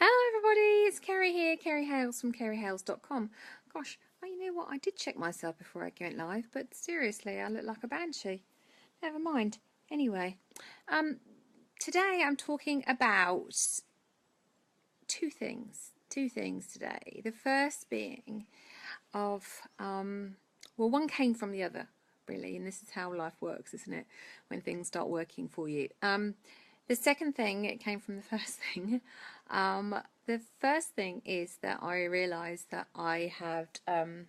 Hello everybody, it's Kerry here, Kerry Hales from kerryhales.com. Gosh, you know what, I did check myself before I went live, but seriously, I look like a banshee. Never mind. Anyway, today I'm talking about two things today. The first being well, one came from the other, really, and this is how life works, isn't it, when things start working for you. The second thing, it came from the first thing. The first thing is that I realised that I had, the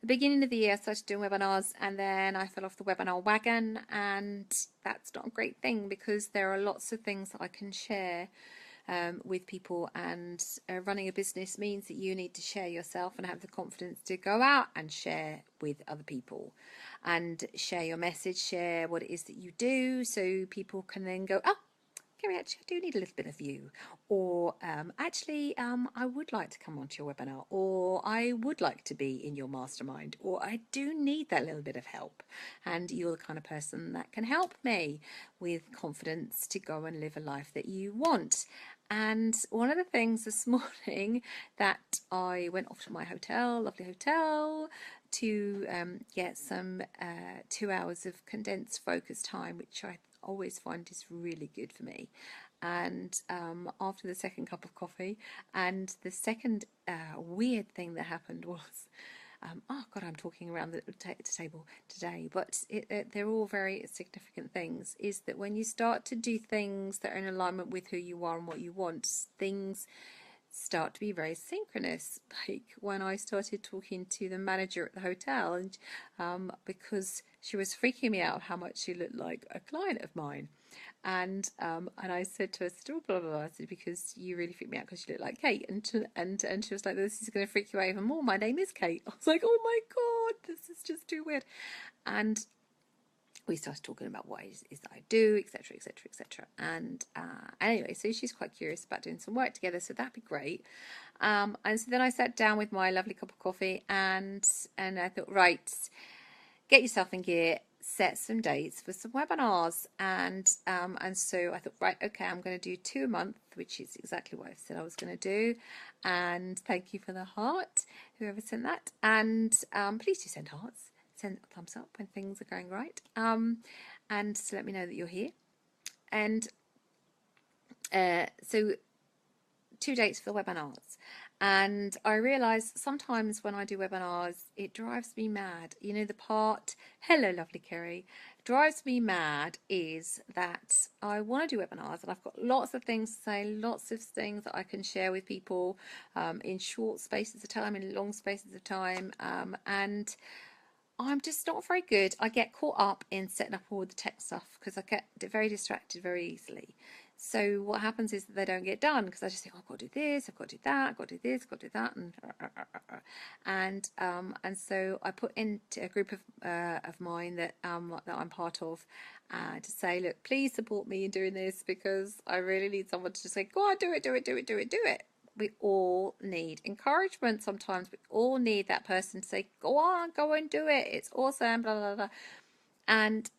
beginning of the year I started doing webinars, and then I fell off the webinar wagon, and that's not a great thing because there are lots of things that I can share with people, and running a business means that you need to share yourself and have the confidence to go out and share with other people and share your message, share what it is that you do, so people can then go, oh, Kerry, actually, I do need a little bit of you, or I would like to come onto your webinar, or I would like to be in your mastermind, or I do need that little bit of help, and you're the kind of person that can help me with confidence to go and live a life that you want. And one of the things this morning that I went off to my hotel, lovely hotel, to get some 2 hours of condensed focus time, which I always find is really good for me. And after the second cup of coffee, and the second weird thing that happened was, oh God, I'm talking around the table today, but they're all very significant things, is that when you start to do things that are in alignment with who you are and what you want, things start to be very synchronous. Like when I started talking to the manager at the hotel, and because she was freaking me out how much she looked like a client of mine, and I said to her, blah, blah, blah, I said, because you really freak me out because you look like Kate, and she was like, this is going to freak you out even more. My name is Kate. I was like, oh my God, this is just too weird. And we started talking about what it is that I do, etc., etc., etc. And anyway, so she's quite curious about doing some work together, so that'd be great. And so then I sat down with my lovely cup of coffee, and I thought, right, get yourself in gear, set some dates for some webinars, and so I thought, right, okay, I'm going to do 2 a month, which is exactly what I said I was going to do. And thank you for the heart, whoever sent that, and please do send hearts. Send a thumbs up when things are going right, and to let me know that you're here. And so 2 dates for the webinars, and I realise sometimes when I do webinars it drives me mad. You know, the part, hello lovely Kerry, drives me mad is that I want to do webinars and I've got lots of things to say, lots of things that I can share with people in short spaces of time, in long spaces of time, and I'm just not very good. I get caught up in setting up all the tech stuff because I get very distracted very easily. So what happens is that they don't get done because I just think, oh, I've got to do this, I've got to do that, I've got to do this, I've got to do that, and so I put into a group of mine that I'm part of to say, look, please support me in doing this because I really need someone to just say, go on, do it, do it, do it, do it, do it. We all need encouragement sometimes. We all need that person to say, go on, go and do it. It's awesome, blah, blah, blah. And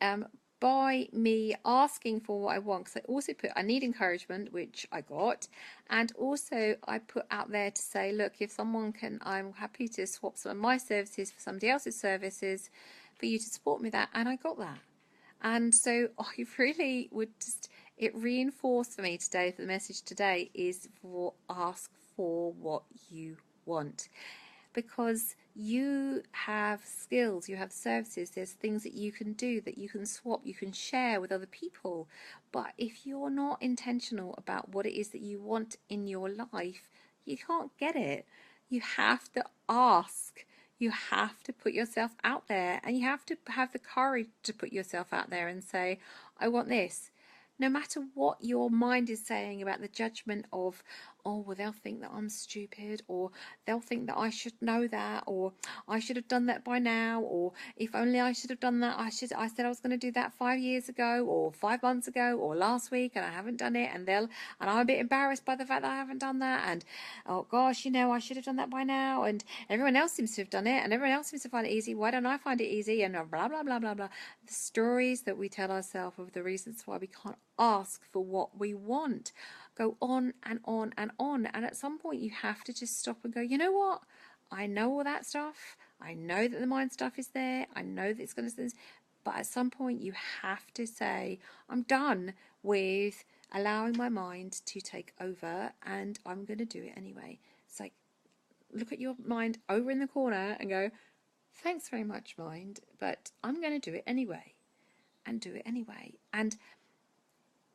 by me asking for what I want, because I also put, I need encouragement, which I got. And also I put out there to say, look, if someone can, I'm happy to swap some of my services for somebody else's services for you to support me with that. And I got that. And so I really would just, it reinforced for me today, for the message today is for ask for what you want, because you have skills, you have services, there's things that you can do, that you can swap, you can share with other people. But if you're not intentional about what it is that you want in your life, you can't get it. You have to ask. You have to put yourself out there, and you have to have the courage to put yourself out there and say, I want this. No matter what your mind is saying about the judgment of, oh, well, they'll think that I'm stupid, or they'll think that I should know that, or I should have done that by now, or if only I should have done that, I said I was going to do that 5 years ago, or 5 months ago, or last week, and I haven't done it, and I'm a bit embarrassed by the fact that I haven't done that, and oh gosh, you know, I should have done that by now, and everyone else seems to have done it, and everyone else seems to find it easy, why don't I find it easy, and blah, blah, blah, blah, blah. The stories that we tell ourselves of the reasons why we can't ask for what we want. go on and on and on. And at some point you have to just stop and go, you know what? I know all that stuff. I know that the mind stuff is there. I know that it's going to... But at some point you have to say, I'm done with allowing my mind to take over, and I'm going to do it anyway. It's like, look at your mind over in the corner and go, thanks very much, mind, but I'm going to do it anyway, and do it anyway. And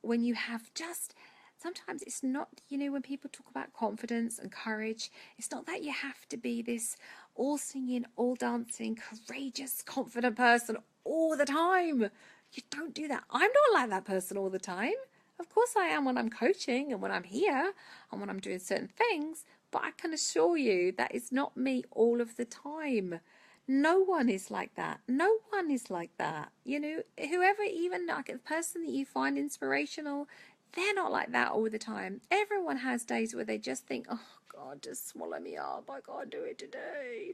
when you have just... Sometimes it's not, when people talk about confidence and courage, it's not that you have to be this all singing, all dancing, courageous, confident person all the time. You don't do that. I'm not like that person all the time. Of course I am when I'm coaching and when I'm here and when I'm doing certain things, but I can assure you that is not me all of the time. No one is like that. No one is like that. Whoever, even like a person that you find inspirational, they're not like that all the time. Everyone has days where they just think, oh God, just swallow me up. I can't do it today.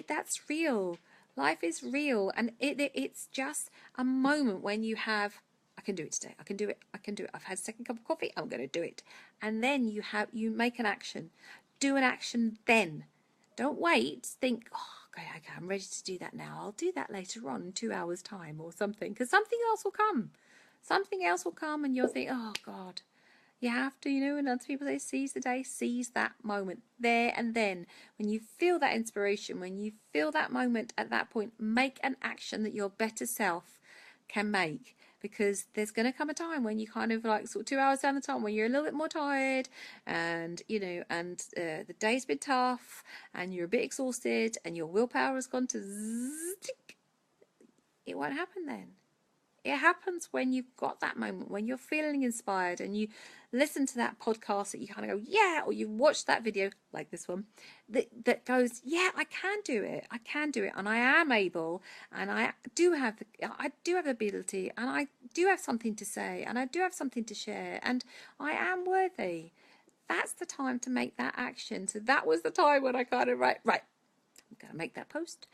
That's real. Life is real. And it's just a moment when you have, I can do it today. I can do it. I can do it. I've had a second cup of coffee. I'm going to do it. And then you make an action. Do an action then. Don't wait. Think, oh, okay, I'm ready to do that now. I'll do that later on in 2 hours' time or something. Because something else will come. Something else will come and you'll think, oh God. You have to, and other people say seize the day, seize that moment there and then. When you feel that inspiration, when you feel that moment at that point, make an action that your better self can make. Because there's going to come a time when you kind of like sort of 2 hours down the time when you're a little bit more tired and, the day's been tough and you're a bit exhausted and your willpower has gone to zzz. It won't happen then. It happens when you've got that moment, when you're feeling inspired and you listen to that podcast that you kind of go, yeah, or you watch that video like this one that goes, yeah, I can do it. I can do it. And I am able, and I do have the ability, and I do have something to say, and I do have something to share, and I am worthy. That's the time to make that action. So that was the time when I kind of, right, I'm going to make that post,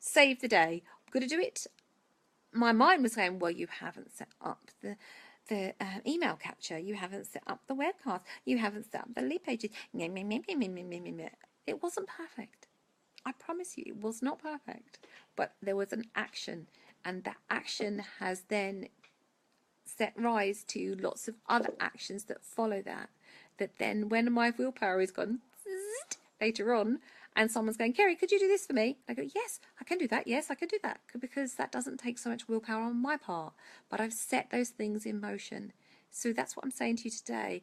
save the day. I'm going to do it. My mind was saying, well, you haven't set up the email capture, you haven't set up the webcast, you haven't set up the lead pages. It wasn't perfect. I promise you, it was not perfect. But there was an action, and that action has then set rise to lots of other actions that follow that. That then, when my willpower is gone later on, and someone's going, Kerry, could you do this for me? I go, yes, I can do that. Yes, I can do that. Because that doesn't take so much willpower on my part. But I've set those things in motion. So that's what I'm saying to you today.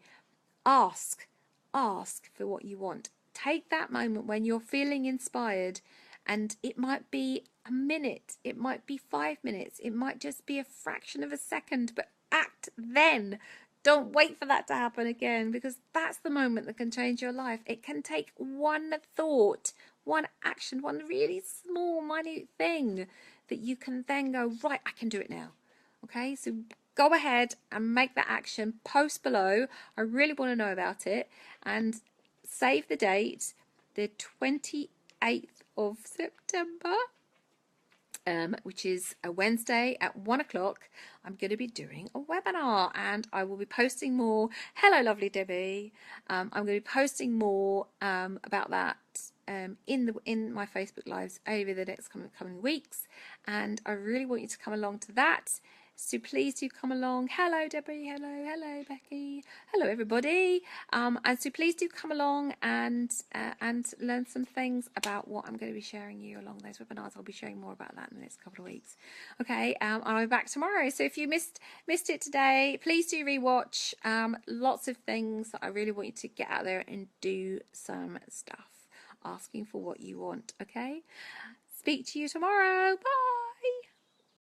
Ask for what you want. Take that moment when you're feeling inspired, and it might be a minute. It might be 5 minutes. It might just be a fraction of a second, but act then. Don't wait for that to happen again, because that's the moment that can change your life. It can take one thought, one action, one really small, minute thing that you can then go, right, I can do it now. Okay, so go ahead and make that action. Post below. I really want to know about it. And save the date, the 28th of September. Which is a Wednesday at 1 o'clock. I'm going to be doing a webinar, and I will be posting more. Hello, lovely Debbie. I'm going to be posting more about that in my Facebook lives over the next coming weeks, and I really want you to come along to that. So please do come along. Hello, Debbie. Hello, Becky. Hello, everybody. And so please do come along and learn some things about what I'm going to be sharing you along those webinars. I'll be sharing more about that in the next couple of weeks. Okay, I'll be back tomorrow. So if you missed it today, please do rewatch. Lots of things that I really want you to get out there and do some stuff. Asking for what you want. Okay. Speak to you tomorrow. Bye.